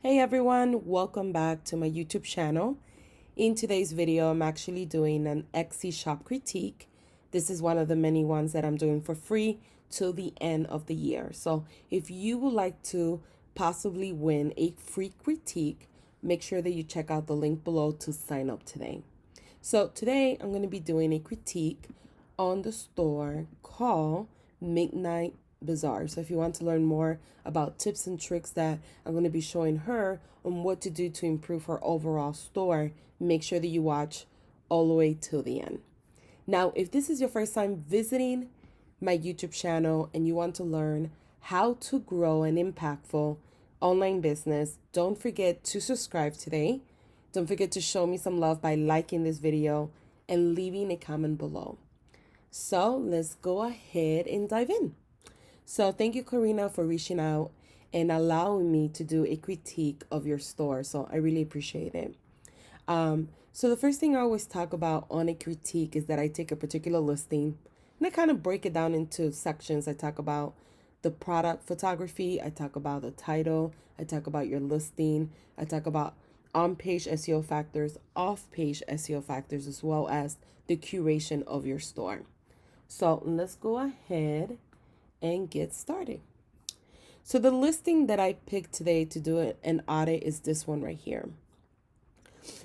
Hey everyone, welcome back to my YouTube channel. In today's video, I'm actually doing an Etsy shop critique. This is one of the many ones that I'm doing for free till the end of the year. So if you would like to possibly win a free critique, make sure that you check out the link below to sign up today. So today I'm going to be doing a critique on the store called Midnight Bazaar. So if you want to learn more about tips and tricks that I'm going to be showing her on what to do to improve her overall store, make sure that you watch all the way till the end. Now, if this is your first time visiting my YouTube channel and you want to learn how to grow an impactful online business, don't forget to subscribe today. Don't forget to show me some love by liking this video and leaving a comment below. So let's go ahead and dive in. So thank you, Karina, for reaching out and allowing me to do a critique of your store. So I really appreciate it. So the first thing I always talk about on a critique is that I take a particular listing and I kind of break it down into sections. I talk about the product photography, I talk about the title, I talk about your listing, I talk about on-page SEO factors, off-page SEO factors, as well as the curation of your store. So let's go ahead and get started. So the listing that I picked today to do an audit is this one right here.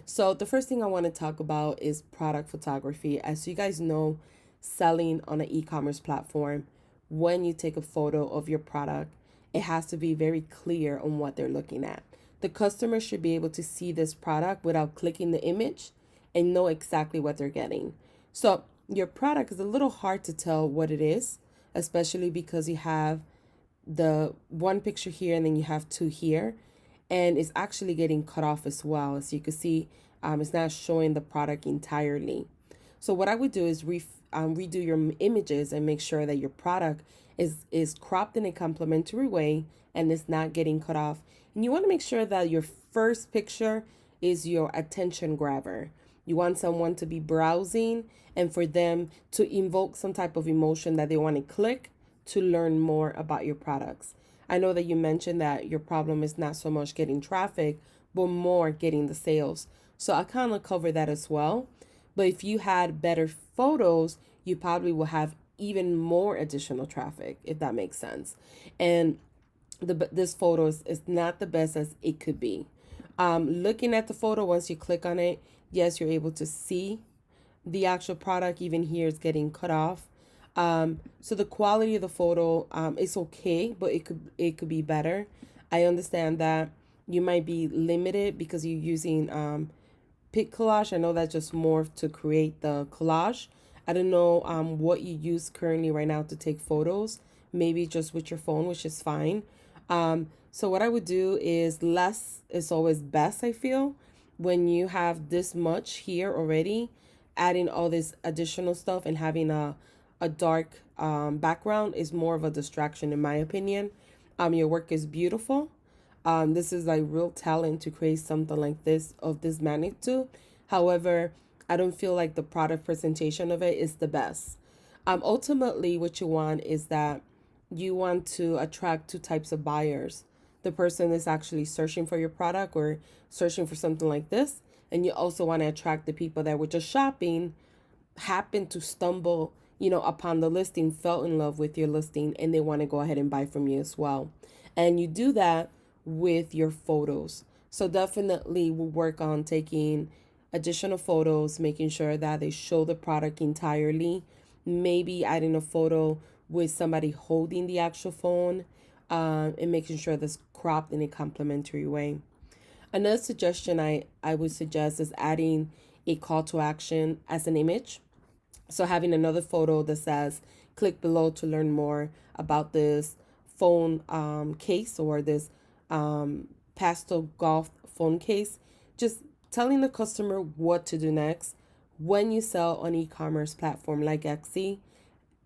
So the first thing I want to talk about is product photography. As you guys know, selling on an e-commerce platform, when you take a photo of your product, it has to be very clear on what they're looking at. The customer should be able to see this product without clicking the image and know exactly what they're getting. So your product is a little hard to tell what it is, especially because you have the one picture here and then you have two here, and it's actually getting cut off as well. As you can see, it's not showing the product entirely. So what I would do is redo your images and make sure that your product is cropped in a complementary way and it's not getting cut off. And you want to make sure that your first picture is your attention grabber. You want someone to be browsing and for them to invoke some type of emotion that they want to click to learn more about your products. I know that you mentioned that your problem is not so much getting traffic, but more getting the sales. So I kind of cover that as well. But if you had better photos, you probably will have even more additional traffic, if that makes sense. And this photo is not the best as it could be. Looking at the photo, once you click on it, yes, you're able to see the actual product. Even here it's getting cut off. So the quality of the photo is okay, but it could be better. I understand that you might be limited because you're using pic collage. I know that's just more to create the collage. I don't know what you use currently right now to take photos. Maybe just with your phone, which is fine. So what I would do is less is always best, I feel. When you have this much here already, adding all this additional stuff and having a dark background is more of a distraction in my opinion. Your work is beautiful. This is like real talent to create something like this of this magnitude. However, I don't feel like the product presentation of it is the best. Ultimately, what you want is that you want to attract two types of buyers. The person is actually searching for your product or searching for something like this. And you also want to attract the people that were just shopping, happen to stumble, upon the listing, fell in love with your listing, and they want to go ahead and buy from you as well. And you do that with your photos. So definitely we'll work on taking additional photos, making sure that they show the product entirely, maybe adding a photo with somebody holding the actual phone, and making sure that's cropped in a complimentary way. Another suggestion I would suggest is adding a call to action as an image. So having another photo that says, click below to learn more about this phone case or this pastel golf phone case. Just telling the customer what to do next. When you sell on e-commerce platform like Etsy,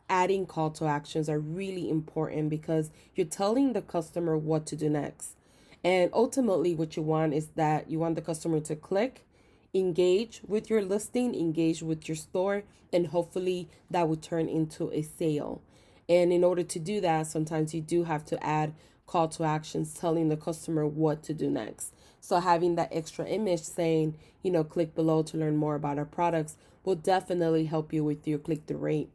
adding call to actions are really important because you're telling the customer what to do next. And ultimately what you want is that you want the customer to click, engage with your listing, engage with your store, and hopefully that will turn into a sale. And in order to do that, sometimes you do have to add call to actions telling the customer what to do next. So having that extra image saying, click below to learn more about our products will definitely help you with your click through rate.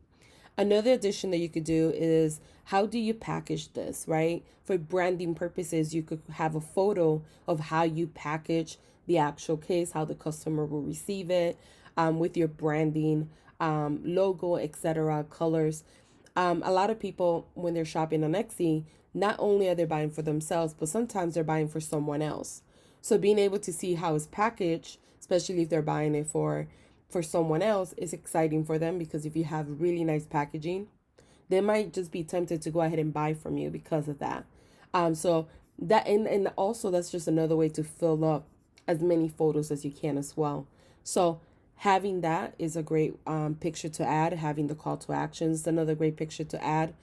Another addition that you could do is, how do you package this, right? For branding purposes, you could have a photo of how you package the actual case, how the customer will receive it, with your branding, logo, etc., colors. A lot of people, when they're shopping on Etsy, not only are they buying for themselves, but sometimes they're buying for someone else. So being able to see how it's packaged, especially if they're buying it for someone else, is exciting for them, because if you have really nice packaging, they might just be tempted to go ahead and buy from you because of that. So that, and also that's just another way to fill up as many photos as you can as well. So having that is a great picture to add. Having the call to actions is another great picture to add.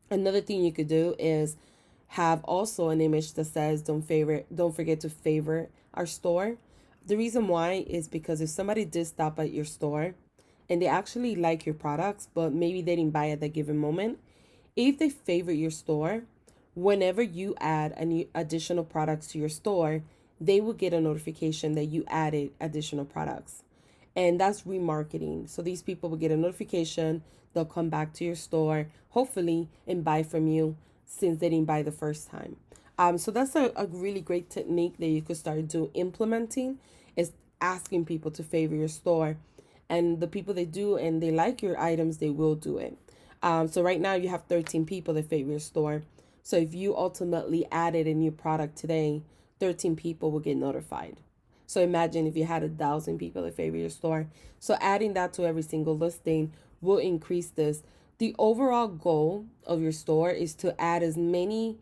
Another thing you could do is have also an image that says, don't forget to favorite our store. The reason why is because if somebody did stop at your store and they actually like your products, but maybe they didn't buy at that given moment, if they favorite your store, whenever you add any additional products to your store, they will get a notification that you added additional products. And that's remarketing. So these people will get a notification, they'll come back to your store, hopefully, and buy from you since they didn't buy the first time. So that's a really great technique that you could start implementing, is asking people to favor your store. And the people that do and they like your items, they will do it. So right now you have 13 people that favor your store. So if you ultimately added a new product today, 13 people will get notified. So imagine if you had 1,000 people that favor your store. So adding that to every single listing will increase this. The overall goal of your store is to add as many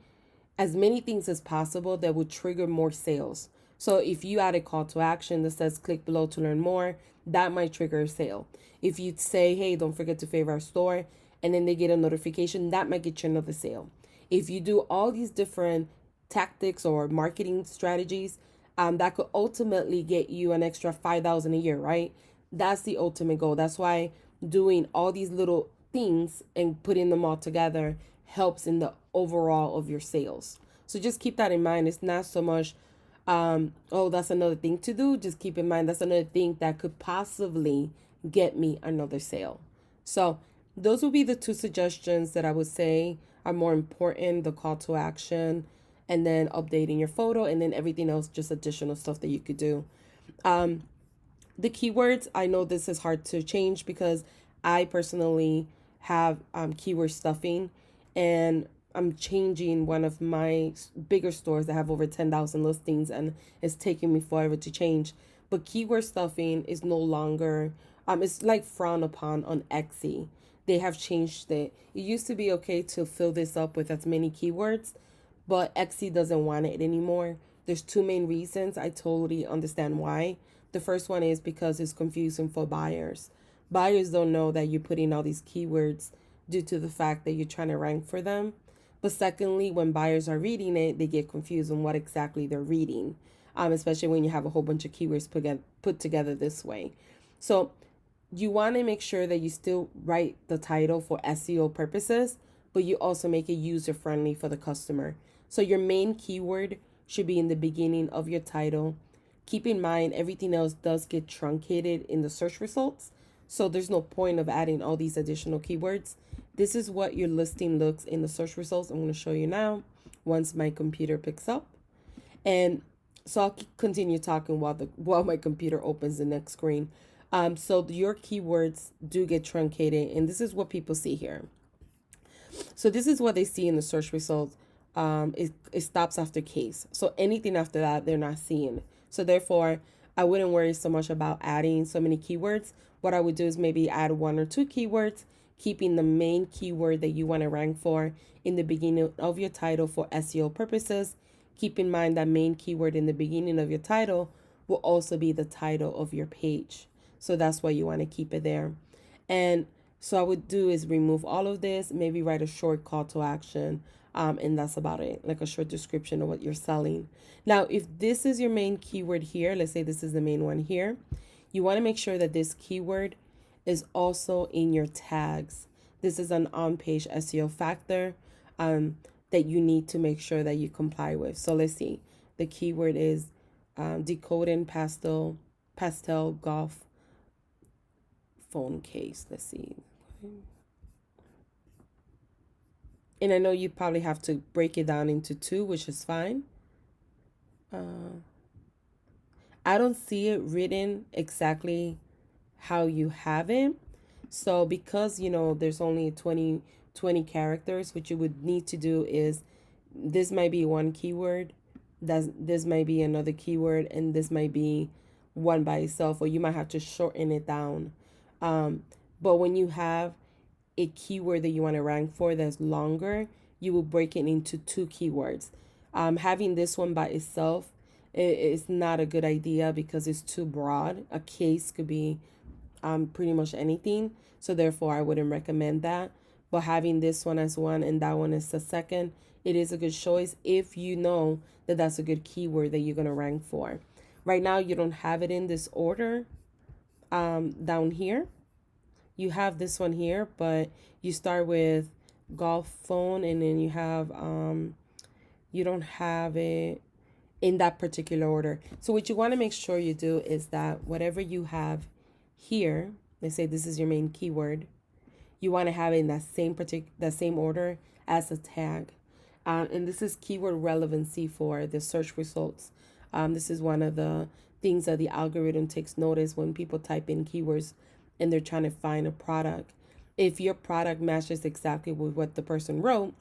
things as possible that would trigger more sales. So if you add a call to action that says click below to learn more, that might trigger a sale. If you say, hey, don't forget to favor our store, and then they get a notification, that might get you another sale. If you do all these different tactics or marketing strategies, that could ultimately get you an extra 5,000 a year, right? That's the ultimate goal. That's why doing all these little things and putting them all together helps in the overall of your sales. So just keep that in mind. It's not so much, oh, that's another thing to do. Just keep in mind that's another thing that could possibly get me another sale. So those will be the two suggestions that I would say are more important: the call to action, and then updating your photo, and then everything else, just additional stuff that you could do. The keywords, I know this is hard to change because I personally have keyword stuffing, and I'm changing one of my bigger stores that have over 10,000 listings, and it's taking me forever to change. But keyword stuffing is no longer, it's like frowned upon on Etsy. They have changed it. It used to be okay to fill this up with as many keywords, but Etsy doesn't want it anymore. There's two main reasons. I totally understand why. The first one is because it's confusing for buyers. Buyers don't know that you're putting all these keywords due to the fact that you're trying to rank for them. But secondly, when buyers are reading it, they get confused on what exactly they're reading, especially when you have a whole bunch of keywords put together this way. So you want to make sure that you still write the title for SEO purposes, but you also make it user friendly for the customer. So your main keyword should be in the beginning of your title. Keep in mind, everything else does get truncated in the search results. So there's no point of adding all these additional keywords. This is what your listing looks in the search results. I'm going to show you now once my computer picks up. And so I'll continue talking while my computer opens the next screen. So your keywords do get truncated, and this is what people see here. So this is what they see in the search results. It stops after case. So anything after that, they're not seeing. So therefore, I wouldn't worry so much about adding so many keywords. What I would do is maybe add 1 or 2 keywords, keeping the main keyword that you want to rank for in the beginning of your title for SEO purposes. Keep in mind that main keyword in the beginning of your title will also be the title of your page. So that's why you want to keep it there. And so I would do is remove all of this, maybe write a short call to action, and that's about it, like a short description of what you're selling. Now, if this is your main keyword here, let's say this is the main one here, you want to make sure that this keyword is also in your tags. This is an on-page SEO factor. that you need to make sure that you comply with. So let's see. The keyword is decoding pastel golf phone case. Let's see. And I know you probably have to break it down into two, which is fine. I don't see it written exactly how you have it. So because, there's only 20 characters, what you would need to do is this might be one keyword, this might be another keyword, and this might be one by itself, or you might have to shorten it down. But when you have a keyword that you want to rank for that's longer, you will break it into two keywords. Having this one by itself is not a good idea because it's too broad. A case could be pretty much anything. So therefore, I wouldn't recommend that. But having this one as one and that one as the second, it is a good choice if you know that that's a good keyword that you're going to rank for. Right now, you don't have it in this order down here. You have this one here, but you start with golf phone and then you don't have it in that particular order. So what you want to make sure you do is that whatever you have here, let's say this is your main keyword, you want to have it in that same order as a tag. And this is keyword relevancy for the search results. This is one of the things that the algorithm takes notice when people type in keywords and they're trying to find a product. If your product matches exactly with what the person wrote,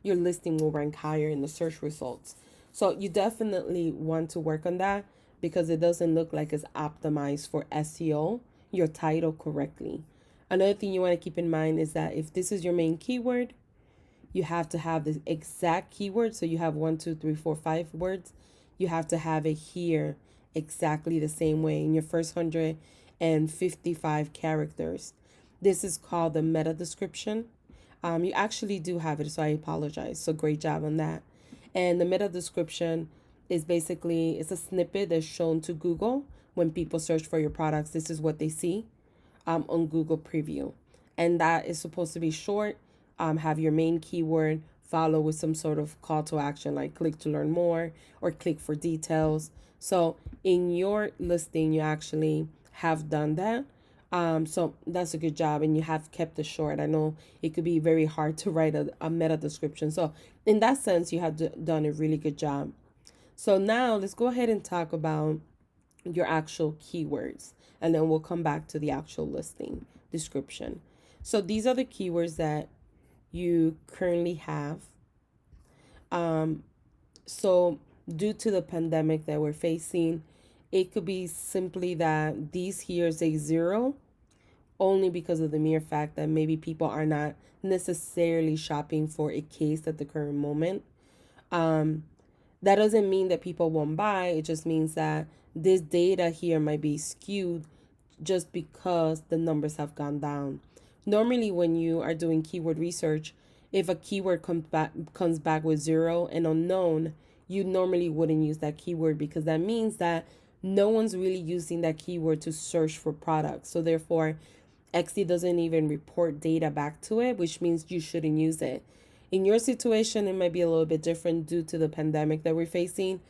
your listing will rank higher in the search results. So you definitely want to work on that because it doesn't look like it's optimized for SEO, your title correctly. Another thing you want to keep in mind is that if this is your main keyword, you have to have the exact keyword. So you have 1, 2, 3, 4, 5 words. You have to have it here exactly the same way in your first 155 characters. This is called the meta description. You actually do have it, so I apologize. So great job on that. And the meta description is basically, it's a snippet that's shown to Google when people search for your products. This is what they see on Google Preview. And that is supposed to be short, have your main keyword, follow with some sort of call to action like click to learn more or click for details. So in your listing, you actually have done that. So that's a good job, and you have kept it short. I know it could be very hard to write a meta description. So in that sense, you have done a really good job. So now let's go ahead and talk about your actual keywords, and then we'll come back to the actual listing description. So these are the keywords that you currently have. So due to the pandemic that we're facing, it could be simply that these here is a 0 only because of the mere fact that maybe people are not necessarily shopping for a case at the current moment. That doesn't mean that people won't buy. It just means that this data here might be skewed just because the numbers have gone down. Normally, when you are doing keyword research, if a keyword comes back with 0 and unknown, you normally wouldn't use that keyword because that means that no one's really using that keyword to search for products. So therefore, Etsy doesn't even report data back to it, which means you shouldn't use it. In your situation, it might be a little bit different due to the pandemic that we're facing.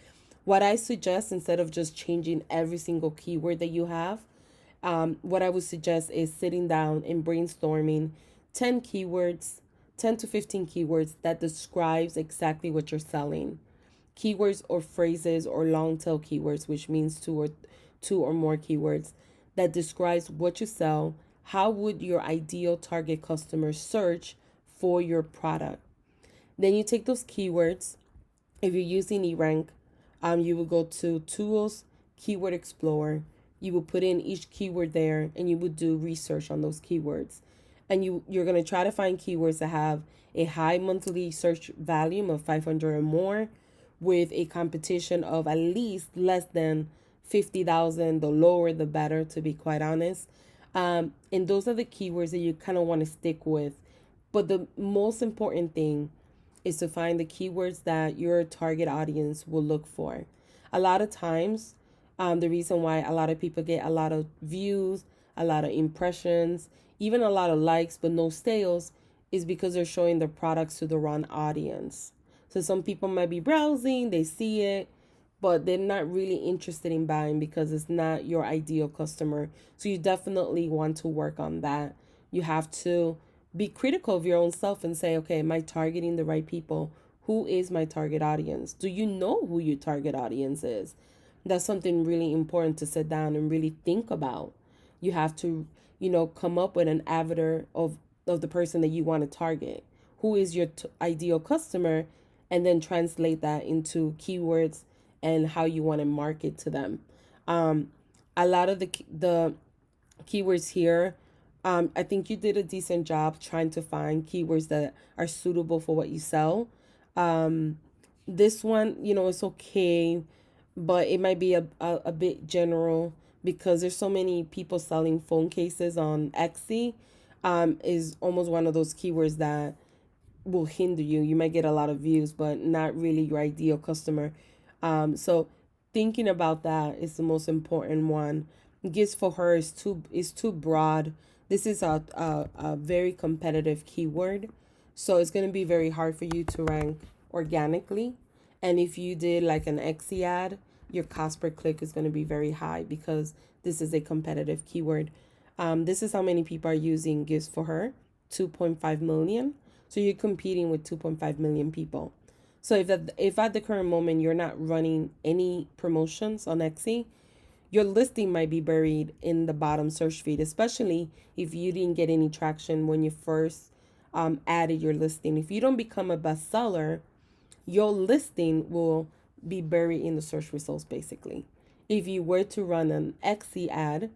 What I suggest, instead of just changing every single keyword that you have, what I would suggest is sitting down and brainstorming 10 keywords, 10 to 15 keywords that describes exactly what you're selling. Keywords or phrases or long tail keywords, which means two or more keywords that describes what you sell. How would your ideal target customer search for your product? Then you take those keywords. If you're using eRank, you will go to Tools, Keyword Explorer. You will put in each keyword there, and you would do research on those keywords. And you're going to try to find keywords that have a high monthly search volume of 500 or more, with a competition of at least less than 50,000. The lower, the better, to be quite honest. And those are the keywords that you kind of want to stick with. But the most important thing is to find the keywords that your target audience will look for. A lot of times, the reason why a lot of people get a lot of views, a lot of impressions, even a lot of likes, but no sales, is because they're showing their products to the wrong audience. So some people might be browsing, they see it, but they're not really interested in buying because it's not your ideal customer. So you definitely want to work on that. You have to be critical of your own self and say, okay, am I targeting the right people? Who is my target audience? Do you know who your target audience is? That's something really important to sit down and really think about. You have to, come up with an avatar of the person that you want to target. Who is your ideal customer? And then translate that into keywords and how you want to market to them. Um, a lot of the keywords here, I think you did a decent job trying to find keywords that are suitable for what you sell. Um, this one, it's okay, but it might be a bit general because there's so many people selling phone cases on Etsy. Is almost one of those keywords that will hinder you. You might get a lot of views, but not really your ideal customer. So thinking about that is the most important one. Gifts for her is too broad. This is a very competitive keyword, so it's going to be very hard for you to rank organically. And if you did like an Etsy ad, your cost per click is going to be very high because this is a competitive keyword. This is how many people are using gifts for her, 2.5 million. So you're competing with 2.5 million people. So if at the current moment you're not running any promotions on Etsy, your listing might be buried in the bottom search feed, especially if you didn't get any traction when you first added your listing. If you don't become a bestseller, your listing will be buried in the search results basically. If you were to run an Etsy ad,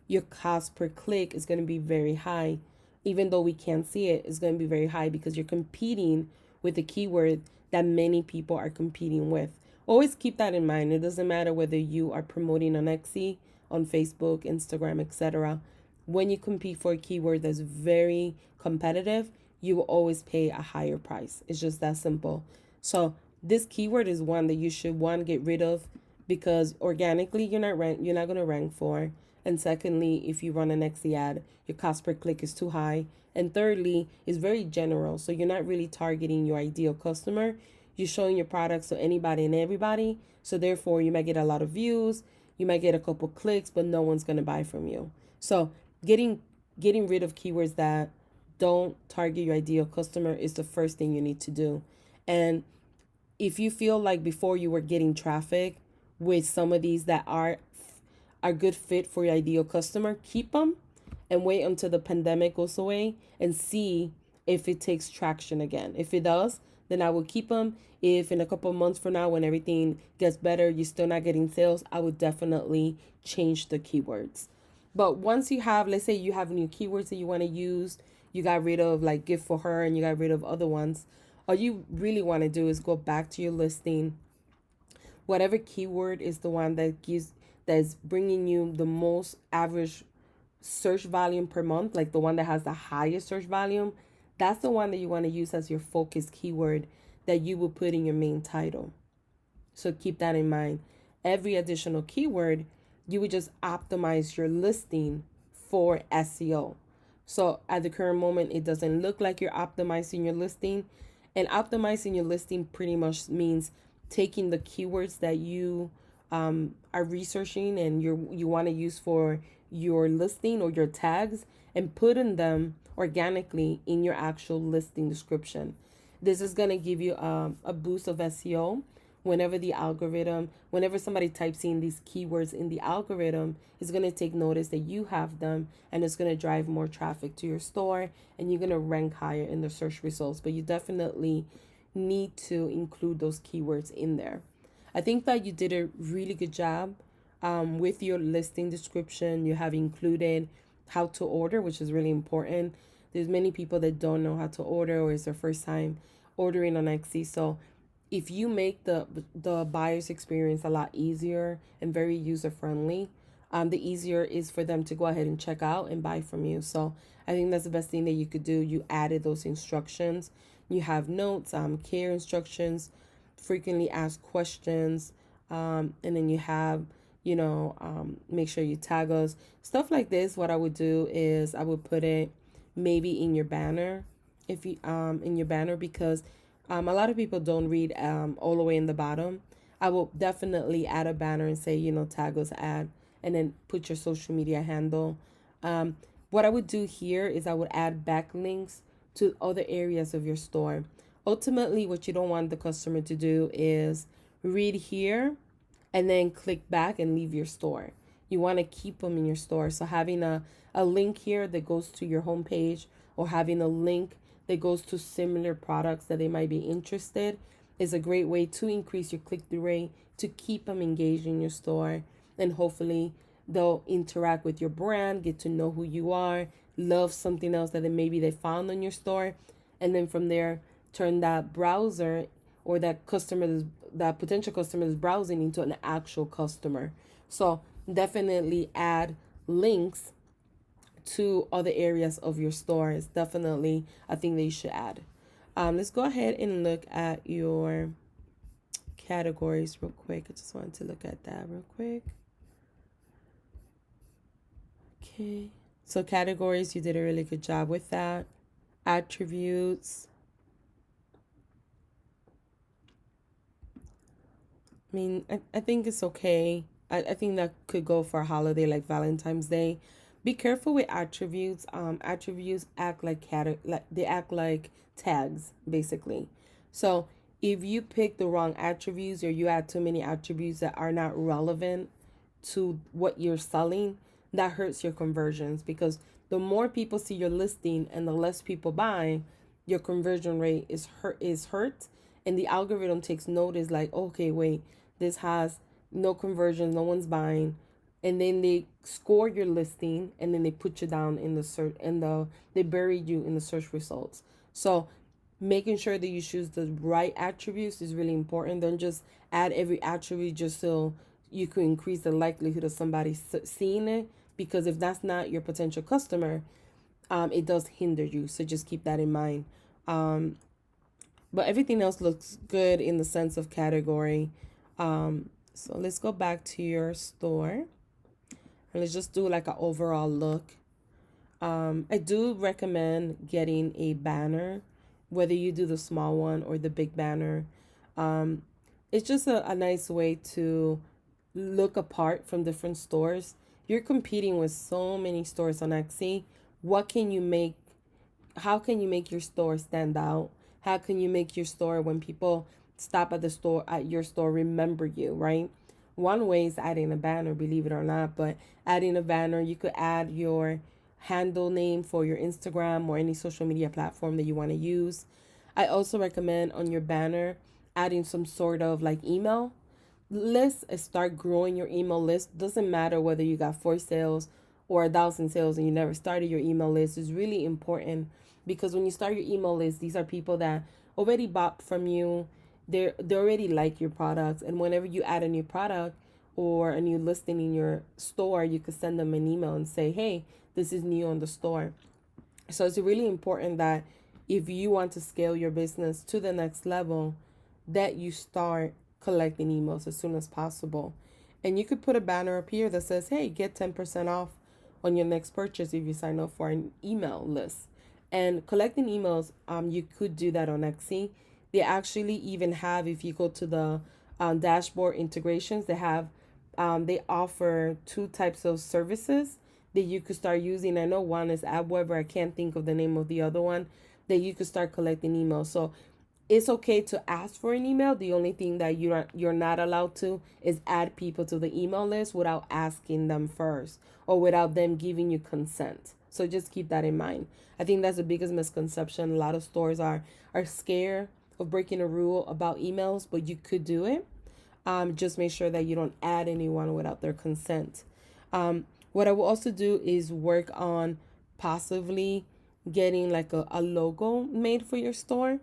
your cost per click is going to be very high. Even though we can't see it, it's going to be very high because you're competing with a keyword that many people are competing with. Always keep that in mind. It doesn't matter whether you are promoting on Etsy, on Facebook, Instagram, etc. When you compete for a keyword that's very competitive, you will always pay a higher price. It's just that simple. So this keyword is one that you should get rid of because organically you're not going to rank for. And secondly, if you run an Etsy ad, your cost per click is too high. And thirdly, it's very general. So you're not really targeting your ideal customer. You're showing your products to anybody and everybody. So therefore, you might get a lot of views. You might get a couple clicks, but no one's going to buy from you. So getting rid of keywords that don't target your ideal customer is the first thing you need to do. And if you feel like before you were getting traffic with some of these that are a good fit for your ideal customer, keep them and wait until the pandemic goes away and see if it takes traction again. If it does, then I will keep them. If in a couple of months from now, when everything gets better, you're still not getting sales, I would definitely change the keywords. But once you have, let's say you have new keywords that you want to use, you got rid of like gift for her and you got rid of other ones, all you really want to do is go back to your listing. Whatever keyword is the one that's bringing you the most average search volume per month, like the one that has the highest search volume, that's the one that you want to use as your focus keyword that you will put in your main title. So keep that in mind. Every additional keyword, you would just optimize your listing for SEO. So at the current moment, it doesn't look like you're optimizing your listing. And optimizing your listing pretty much means taking the keywords that you are researching and you want to use for your listing or your tags and putting them organically in your actual listing description. This is going to give you a boost of SEO whenever somebody types in these keywords in the algorithm, it's going to take notice that you have them and it's going to drive more traffic to your store and you're going to rank higher in the search results. But you definitely need to include those keywords in there. I think that you did a really good job with your listing description. You have included how to order, which is really important. There's many people that don't know how to order or it's their first time ordering on Etsy. So if you make the buyer's experience a lot easier and very user friendly, the easier is for them to go ahead and check out and buy from you. So I think that's the best thing that you could do. You added those instructions. You have notes, care instructions, frequently asked questions, and then you have, make sure you tag us. Stuff like this, what I would do is I would put it maybe in your banner if you in your banner, because a lot of people don't read all the way in the bottom. I will definitely add a banner and say, tag us ad, and then put your social media handle. Um, what I would do here is I would add backlinks to other areas of your store. Ultimately, what you don't want the customer to do is read here and then click back and leave your store. You want to keep them in your store. So having a link here that goes to your homepage, or having a link that goes to similar products that they might be interested, is a great way to increase your click-through rate, to keep them engaged in your store, and hopefully they'll interact with your brand, get to know who you are, love something else that maybe they found on your store, and then from there turn that browser, or that potential customer is browsing, into an actual customer. So definitely add links to other areas of your store. It's definitely a thing that you should add. Let's go ahead and look at your categories real quick. I just wanted to look at that real quick. Okay, so categories, you did a really good job with that. Attributes, I mean, I think it's okay. I think that could go for a holiday like Valentine's Day. Be careful with attributes. Attributes act like they act like tags, basically. So if you pick the wrong attributes, or you add too many attributes that are not relevant to what you're selling, that hurts your conversions, because the more people see your listing and the less people buy, your conversion rate is hurt, and the algorithm takes notice, like, okay, wait, this has no conversions, no one's buying, and then they score your listing, and then they put you down in the search, and they bury you in the search results. So making sure that you choose the right attributes is really important. Don't just add every attribute just so you could increase the likelihood of somebody seeing it, because if that's not your potential customer, it does hinder you. So just keep that in mind. But everything else looks good in the sense of category. So let's go back to your store, and let's just do like an overall look. I do recommend getting a banner, whether you do the small one or the big banner. It's just a nice way to look apart from different stores. You're competing with so many stores on Etsy. What can you make? How can you make your store stand out? How can you make your store, when people stop at your store, remember you, right? One way is adding a banner, believe it or not, but adding a banner, you could add your handle name for your Instagram or any social media platform that you want to use. I also recommend on your banner adding some sort of like email list, and start growing your email list. Doesn't matter whether you got 4 sales or 1,000 sales and you never started your email list. Is really important, because when you start your email list, these are people that already bought from you. They already like your products, and whenever you add a new product or a new listing in your store, you could send them an email and say, hey, this is new on the store. So it's really important that if you want to scale your business to the next level, that you start collecting emails as soon as possible. And you could put a banner up here that says, hey, get 10% off on your next purchase if you sign up for an email list. And collecting emails, you could do that on Etsy. They actually even have, if you go to the dashboard integrations, they offer 2 types of services that you could start using. I know one is AdWeber. I can't think of the name of the other one, that you could start collecting emails. So it's okay to ask for an email. The only thing that you're not allowed to is add people to the email list without asking them first, or without them giving you consent. So just keep that in mind. I think that's the biggest misconception. A lot of stores are scared of breaking a rule about emails, but you could do it. Just make sure that you don't add anyone without their consent. What I will also do is work on possibly getting like a logo made for your store,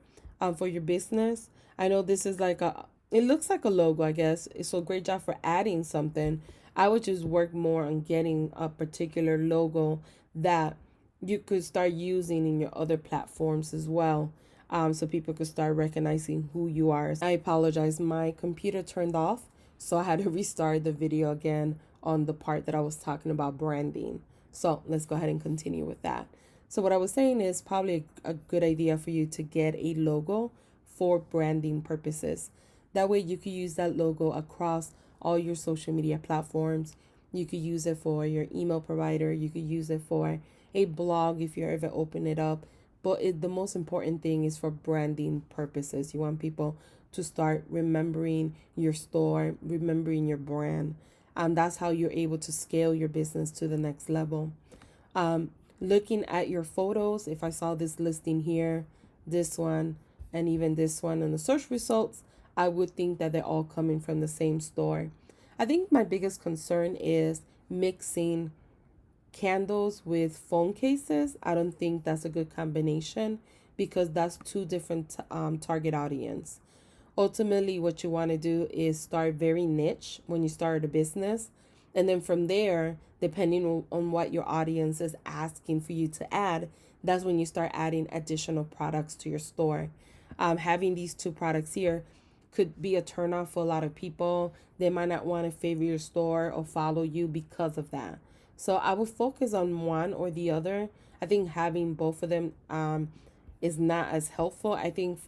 for your business. I know this is like it looks like a logo, I guess. So great job for adding something. I would just work more on getting a particular logo that you could start using in your other platforms as well. So people could start recognizing who you are. I apologize, my computer turned off, so I had to restart the video again on the part that I was talking about branding. So let's go ahead and continue with that. So what I was saying is probably a good idea for you to get a logo for branding purposes. That way you could use that logo across all your social media platforms. You could use it for your email provider. You could use it for a blog if you ever open it up. But the most important thing is for branding purposes. You want people to start remembering your store, remembering your brand. That's how you're able to scale your business to the next level. Um, Looking at your photos, if I saw this listing here, this one, and even this one in the search results, I would think that they're all coming from the same store. I think my biggest concern is mixing candles with phone cases. I don't think that's a good combination because that's two different target audience. Ultimately, what you want to do is start very niche when you start a business. And then from there, depending on what your audience is asking for you to add, that's when you start adding additional products to your store. Having these two products here could be a turnoff for a lot of people. They might not want to favor your store or follow you because of that. So I would focus on one or the other. I think having both of them is not as helpful. I think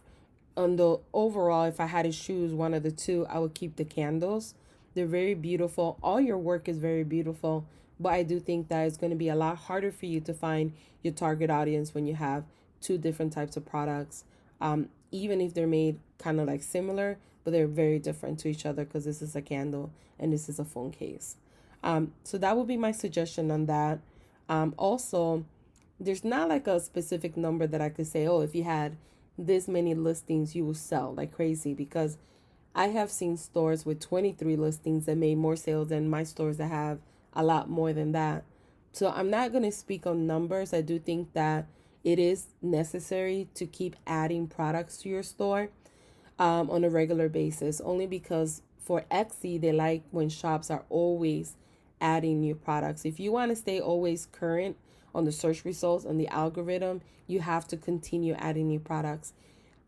on the overall, if I had to choose one of the two, I would keep the candles. They're very beautiful. All your work is very beautiful, but I do think that it's going to be a lot harder for you to find your target audience when you have two different types of products. Even if they're made kind of like similar, but they're very different to each other because this is a candle and this is a phone case. So that would be my suggestion on that. Also, there's not like a specific number that I could say, oh, if you had this many listings, you will sell like crazy, because I have seen stores with 23 listings that made more sales than my stores that have a lot more than that. So I'm not going to speak on numbers. I do think that it is necessary to keep adding products to your store on a regular basis, only because for Etsy, they like when shops are always adding new products. If you want to stay always current on the search results and the algorithm, you have to continue adding new products.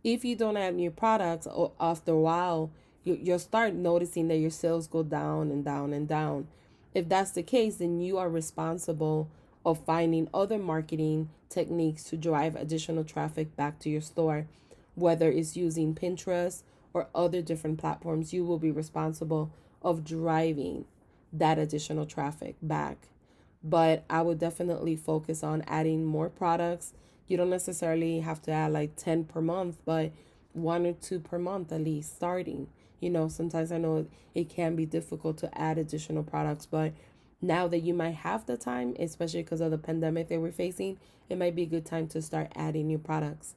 If you don't add new products, after a while, you'll start noticing that your sales go down and down and down. If that's the case, then you are responsible of finding other marketing techniques to drive additional traffic back to your store. Whether it's using Pinterest or other different platforms, you will be responsible of driving that additional traffic back. But I would definitely focus on adding more products. You don't necessarily have to add like 10 per month, but one or two per month at least starting. Sometimes I know it can be difficult to add additional products, but now that you might have the time, especially because of the pandemic that we're facing, it might be a good time to start adding new products.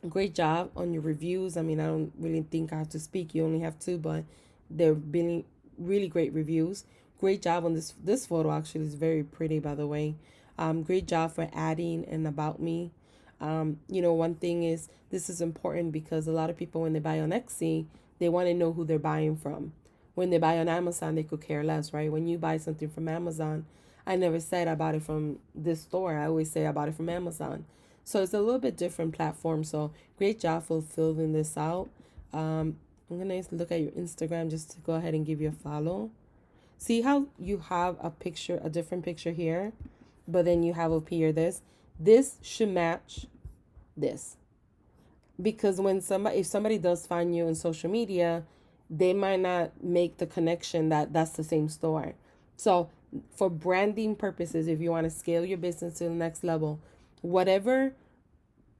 Great job on your reviews. I mean, I don't really think I have to speak. You only have two, but they're really, really great reviews. Great job on this photo. Actually, is very pretty, by the way. Great job for adding an about me. One thing is, this is important because a lot of people, when they buy on Etsy, they want to know who they're buying from. When they buy on Amazon, they could care less, right? When you buy something from Amazon, I never said I bought it from this store. I always say I bought it from Amazon. So it's a little bit different platform. So great job for filling this out. I'm going to look at your Instagram just to go ahead and give you a follow. See how you have a different picture here, but then you have up here this. This should match this. Because if somebody does find you on social media, they might not make the connection that that's the same store. So for branding purposes, if you want to scale your business to the next level, whatever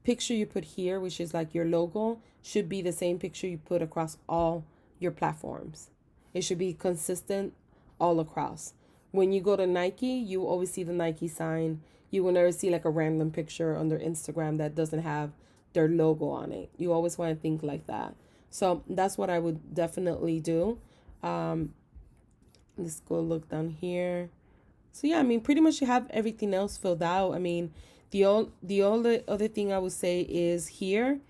picture you put here, which is like your logo, should be the same picture you put across all your platforms. It should be consistent all across. When you go to Nike, you always see the Nike sign. You will never see like a random picture on their Instagram that doesn't have their logo on it. You always want to think like that. So that's what I would definitely do. Let's go look down here. So yeah, I mean, pretty much you have everything else filled out. I mean, the only other thing I would say is here.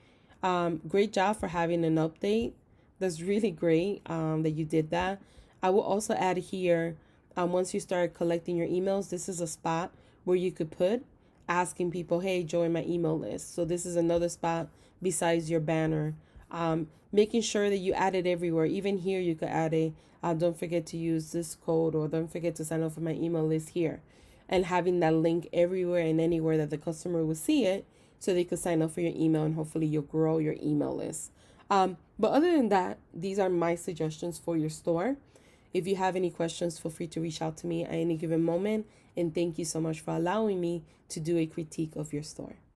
Great job for having an update. That's really great that you did that. I will also add here, once you start collecting your emails, this is a spot where you could put asking people, hey, join my email list. So this is another spot besides your banner. Making sure that you add it everywhere. Even here, you could add don't forget to use this code, or don't forget to sign up for my email list here. and having that link everywhere and anywhere that the customer will see it so they could sign up for your email, and hopefully you'll grow your email list. But other than that, these are my suggestions for your store. If you have any questions, feel free to reach out to me at any given moment. And thank you so much for allowing me to do a critique of your store.